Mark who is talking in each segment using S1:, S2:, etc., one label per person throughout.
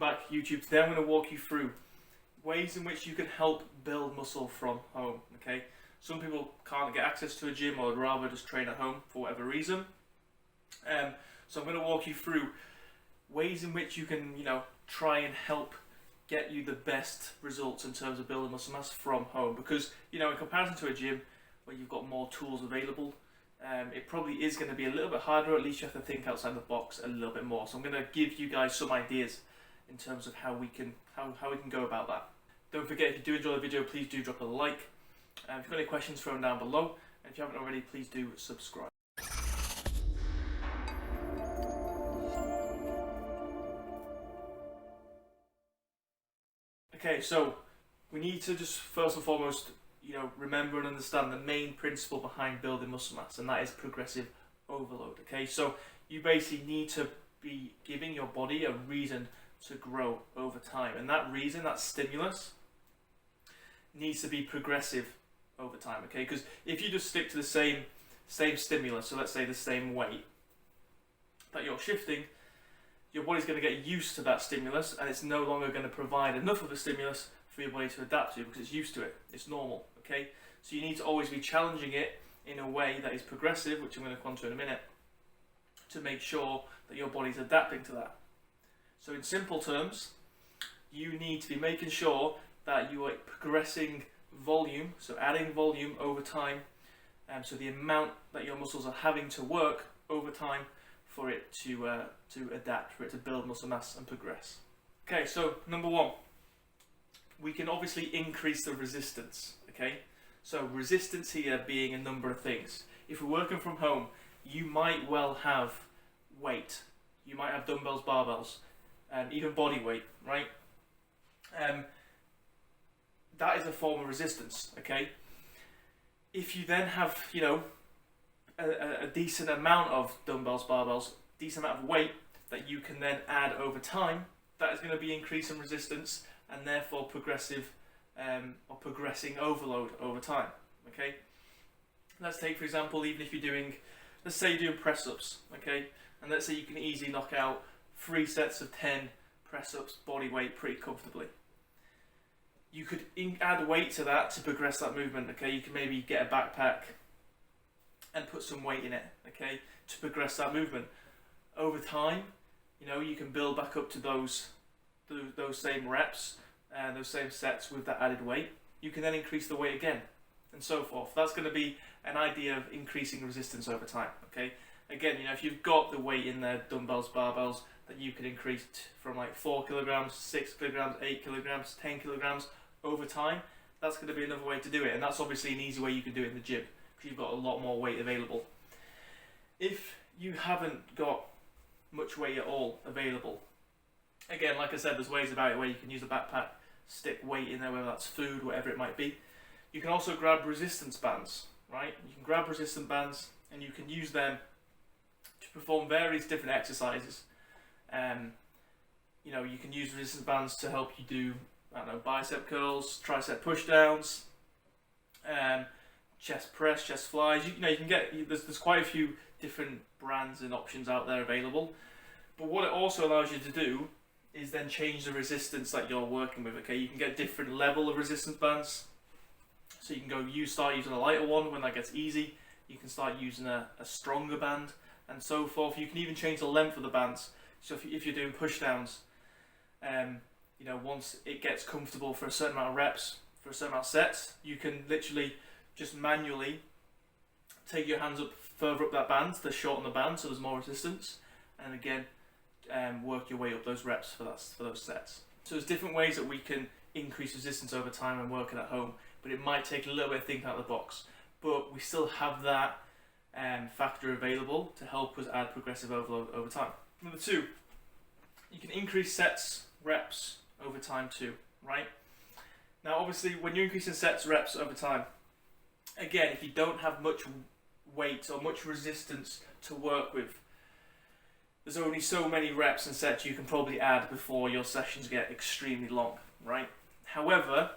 S1: back YouTube. Today I'm going to walk you through ways in which you can help build muscle from home. Okay, some people can't get access to a gym or would rather just train at home for whatever reason. So I'm going to walk you through ways in which you can, try and help get you the best results in terms of building muscle mass from home. Because, in comparison to a gym where you've got more tools available, it probably is going to be a little bit harder. At least you have to think outside the box a little bit more. So I'm going to give you guys some ideas in terms of how we can go about that. Don't forget, if you do enjoy the video, please do drop a like. If you've got any questions, throw them down below. And if you haven't already, please do subscribe. Okay, so we need to just first and foremost, remember and understand the main principle behind building muscle mass, and that is progressive overload. Okay, so you basically need to be giving your body a reason to grow over time, and that reason, that stimulus, needs to be progressive over time. Okay, because if you just stick to the same stimulus, so let's say the same weight that you're shifting, your body's going to get used to that stimulus, and it's no longer going to provide enough of a stimulus for your body to adapt to because it's used to it. It's normal. Okay, so you need to always be challenging it in a way that is progressive, which I'm going to come to in a minute, to make sure that your body's adapting to that. So in simple terms, you need to be making sure that you are progressing volume, so adding volume over time, so the amount that your muscles are having to work over time for it to adapt, for it to build muscle mass and progress. Okay, so number one, we can obviously increase the resistance. Okay, so resistance here being a number of things. If we're working from home, you might well have weight. You might have dumbbells, barbells, and even body weight, right? That is a form of resistance. Okay, if you then have, a decent amount of dumbbells, barbells, decent amount of weight that you can then add over time, that is going to be increasing resistance and therefore progressing overload over time. Okay, let's take for example, even if you're doing, let's say you're doing press ups, okay, and let's say you can easily knock out 3 sets of 10 press ups body weight pretty comfortably. You could add weight to that to progress that movement. Okay, you can maybe get a backpack and put some weight in it, okay, to progress that movement. Over time, you can build back up to those same reps and those same sets with that added weight. You can then increase the weight again, and so forth. That's going to be an idea of increasing resistance over time, okay? Again, if you've got the weight in there, dumbbells, barbells, that you can increase from like 4 kilograms, 6 kilograms, 8 kilograms, 10 kilograms over time, that's going to be another way to do it. And that's obviously an easy way you can do it in the gym, you've got a lot more weight available. If you haven't got much weight at all available, again, like I said, there's ways about it where you can use a backpack, stick weight in there, whether that's food, whatever it might be. You can also grab resistance bands, right? You can grab resistance bands and you can use them to perform various different exercises. You can use resistance bands to help you do, bicep curls, tricep push downs, chest press, chest flies. You can get, there's quite a few different brands and options out there available. But what it also allows you to do is then change the resistance that you're working with. Okay, you can get different level of resistance bands. So you can start using a lighter one when that gets easy. You can start using a stronger band and so forth. You can even change the length of the bands. So if you're doing push downs, once it gets comfortable for a certain amount of reps, for a certain amount of sets, you can literally just manually take your hands up further up that band to shorten the band so there's more resistance, and again work your way up those reps for those sets. So there's different ways that we can increase resistance over time when working at home, but it might take a little bit of thinking out of the box, but we still have that factor available to help us add progressive overload over time. Number 2, you can increase sets, reps over time too, right? Now obviously when you're increasing sets, reps over time, again, if you don't have much weight or much resistance to work with, there's only so many reps and sets you can probably add before your sessions get extremely long, right? However,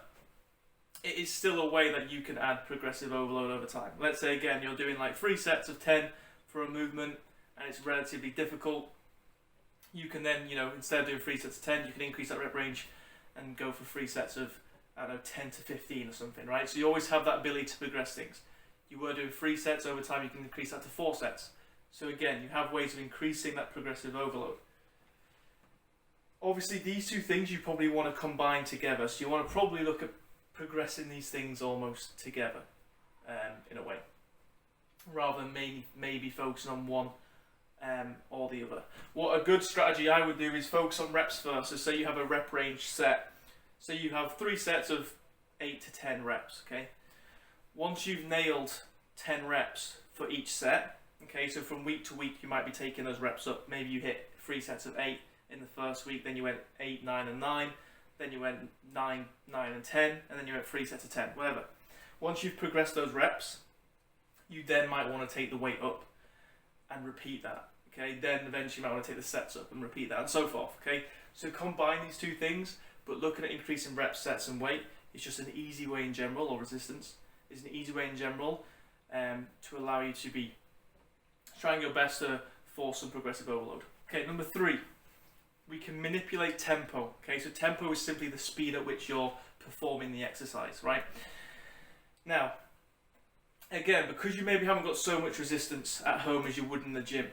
S1: it is still a way that you can add progressive overload over time. Let's say again, you're doing like 3 sets of 10 for a movement and it's relatively difficult. you can then, instead of doing 3 sets of 10, you can increase that rep range and go for 3 sets of, 10 to 15 or something, right? So you always have that ability to progress things. You were doing 3 sets, over time you can increase that to 4 sets. So again, you have ways of increasing that progressive overload. Obviously, these two things you probably want to combine together. So you want to probably look at progressing these things almost together, in a way, rather than maybe focusing on one or the other. What a good strategy I would do is focus on reps first. So say you have a rep range set. So you have 3 sets of 8 to 10 reps, okay? Once you've nailed 10 reps for each set, okay, so from week to week you might be taking those reps up. Maybe you hit 3 sets of 8 in the first week, then you went 8, 9 and 9, then you went 9, 9 and 10, and then you went 3 sets of 10, whatever. Once you've progressed those reps, you then might want to take the weight up and repeat that, okay? Then eventually you might want to take the sets up and repeat that, and so forth, okay? So combine these two things, but looking at increasing reps, sets and weight is just an easy way in general, or resistance is an easy way in general to allow you to be trying your best to force some progressive overload. Okay, number 3, we can manipulate tempo. Okay, so tempo is simply the speed at which you're performing the exercise, right? Now, again, because you maybe haven't got so much resistance at home as you would in the gym,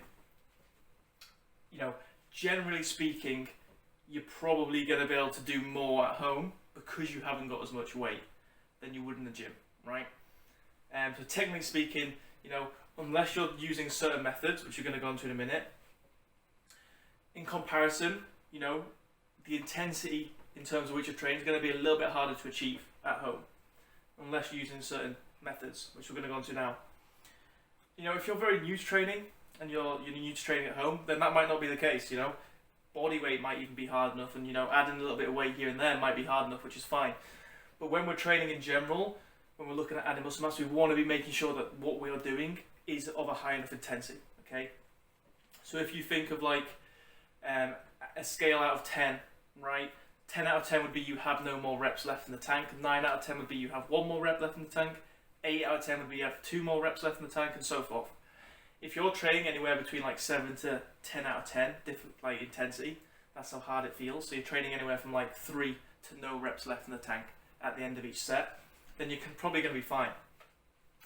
S1: generally speaking, you're probably going to be able to do more at home because you haven't got as much weight than you would in the gym, right? And so technically speaking, unless you're using certain methods, which you're going to go into in a minute, in comparison, the intensity in terms of which you're training is going to be a little bit harder to achieve at home, unless you're using certain methods, which we're going to go into now. If you're very new to training and you're new to training at home, then that might not be the case. Body weight might even be hard enough, and adding a little bit of weight here and there might be hard enough, which is fine. But when we're training in general, when we're looking at adding muscle mass, we want to be making sure that what we are doing is of a high enough intensity, okay? So if you think of like a scale out of 10, right? 10 out of 10 would be you have no more reps left in the tank. 9 out of 10 would be you have 1 more rep left in the tank. 8 out of 10 would be you have 2 more reps left in the tank, and so forth. If you're training anywhere between like 7 to 10 out of 10, different like intensity, that's how hard it feels. So you're training anywhere from like 3 to no reps left in the tank at the end of each set, then you're probably going to be fine.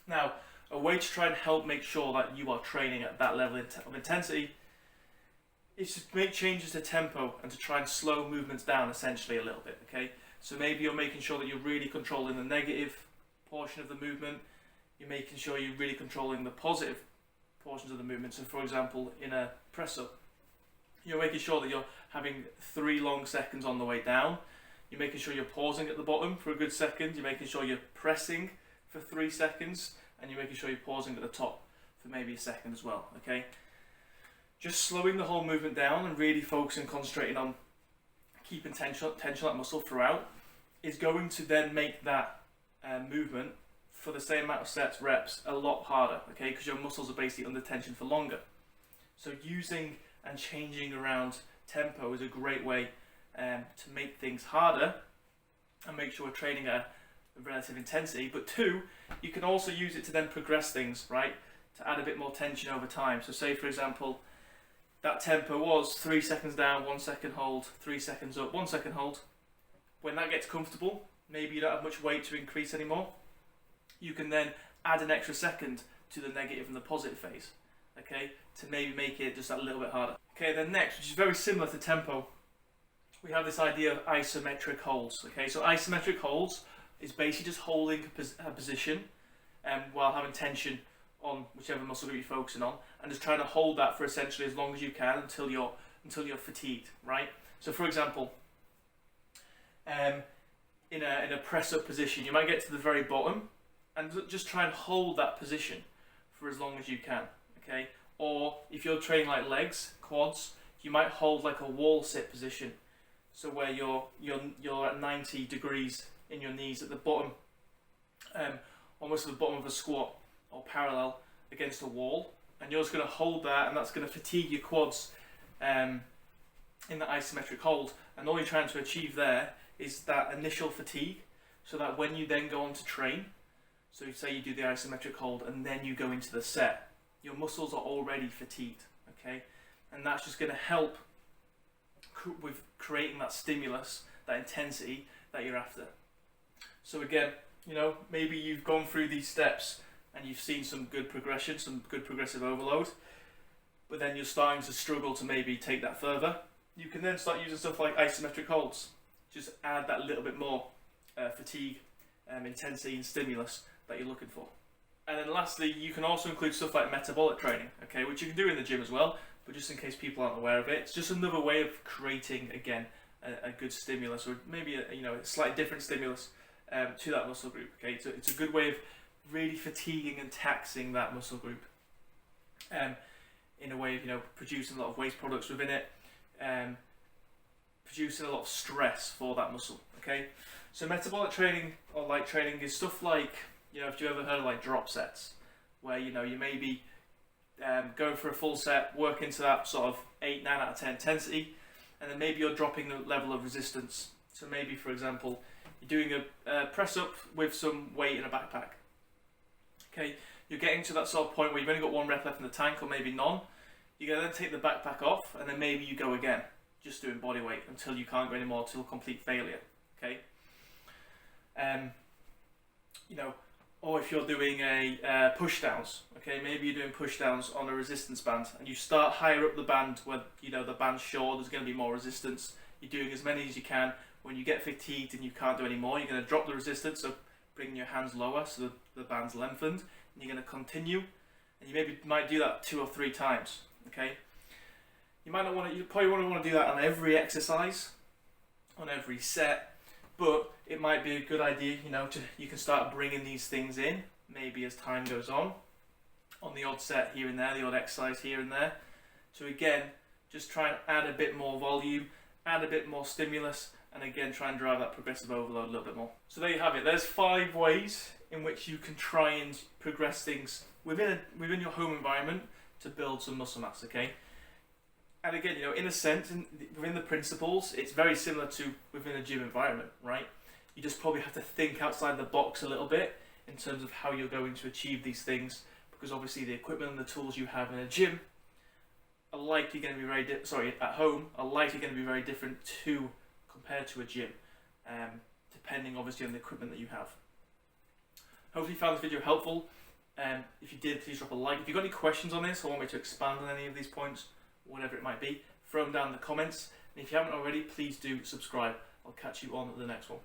S1: Now, a way to try and help make sure that you are training at that level of intensity is to make changes to tempo and to try and slow movements down essentially a little bit, okay? So maybe you're making sure that you're really controlling the negative portion of the movement. You're making sure you're really controlling the positive portions of the movement. So for example, in a press up, you're making sure that you're having 3 long seconds on the way down. You're making sure you're pausing at the bottom for a good second. You're making sure you're pressing for 3 seconds, and you're making sure you're pausing at the top for maybe a second as well, okay? Just slowing the whole movement down and really focusing, concentrating on keeping tension that muscle throughout is going to then make that movement for the same amount of sets, reps, a lot harder, okay? Because your muscles are basically under tension for longer. So using and changing around tempo is a great way to make things harder and make sure we're training at a relative intensity. But 2, you can also use it to then progress things, right? To add a bit more tension over time. So say for example, that tempo was 3 seconds down, 1 second hold, 3 seconds up, 1 second hold. When that gets comfortable, maybe you don't have much weight to increase anymore, you can then add an extra second to the negative and the positive phase, okay? To maybe make it just a little bit harder. Okay, then next, which is very similar to tempo, we have this idea of isometric holds, okay? So isometric holds is basically just holding a position while having tension on whichever muscle group you're focusing on, and just trying to hold that for essentially as long as you can until you're fatigued, right? So for example, in a press up position, you might get to the very bottom and just try and hold that position for as long as you can, okay? Or if you're training like legs, quads, you might hold like a wall sit position, so where you're at 90 degrees in your knees at the bottom, almost at the bottom of a squat or parallel against a wall, and you're just going to hold that, and that's going to fatigue your quads in that isometric hold. And all you're trying to achieve there is that initial fatigue, so that when you then go on to train, so say you do the isometric hold and then you go into the set, your muscles are already fatigued, okay? And that's just going to help with creating that stimulus, that intensity that you're after. So again, you know, maybe you've gone through these steps and you've seen some good progression, some good progressive overload, but then you're starting to struggle to maybe take that further. You can then start using stuff like isometric holds. Just add that little bit more fatigue, intensity and stimulus that you're looking for. And then lastly, you can also include stuff like metabolic training, okay, which you can do in the gym as well, but just in case people aren't aware of it, it's just another way of creating, again, a good stimulus, or maybe a slightly different stimulus to that muscle group. Okay, so it's a good way of really fatiguing and taxing that muscle group, in a way of producing a lot of waste products within it, producing a lot of stress for that muscle. Okay, so metabolic training or light training is stuff like, if you ever heard of like drop sets, where you may be going for a full set, work into that sort of 8, 9 out of 10 intensity, and then maybe you're dropping the level of resistance. So maybe, for example, you're doing a press up with some weight in a backpack. Okay, you're getting to that sort of point where you've only got 1 rep left in the tank, or maybe none. You're going to then take the backpack off, and then maybe you go again, just doing body weight until you can't go anymore, till complete failure. Okay, or if you're doing a push downs, okay, maybe you're doing push downs on a resistance band, and you start higher up the band where the band's short, there's going to be more resistance. You're doing as many as you can. When you get fatigued and you can't do any more, you're going to drop the resistance, so bring your hands lower so the band's lengthened, and you're going to continue, and you might do that 2 or 3 times. Okay, you probably want to do that on every exercise, on every set, but it might be a good idea, you can start bringing these things in, maybe as time goes on the odd set here and there, the odd exercise here and there. So again, just try and add a bit more volume, add a bit more stimulus, and again, try and drive that progressive overload a little bit more. So there you have it. There's 5 ways in which you can try and progress things within your home environment to build some muscle mass, okay? And again, in a sense, within the principles, it's very similar to within a gym environment, right? You just probably have to think outside the box a little bit in terms of how you're going to achieve these things, because obviously the equipment and the tools you have in a gym are likely going to be at home are likely going to be very different compared to a gym, depending obviously on the equipment that you have. Hopefully you found this video helpful. If you did, please drop a like. If you've got any questions on this or want me to expand on any of these points, whatever it might be, throw them down in the comments. And if you haven't already, please do subscribe. I'll catch you on the next one.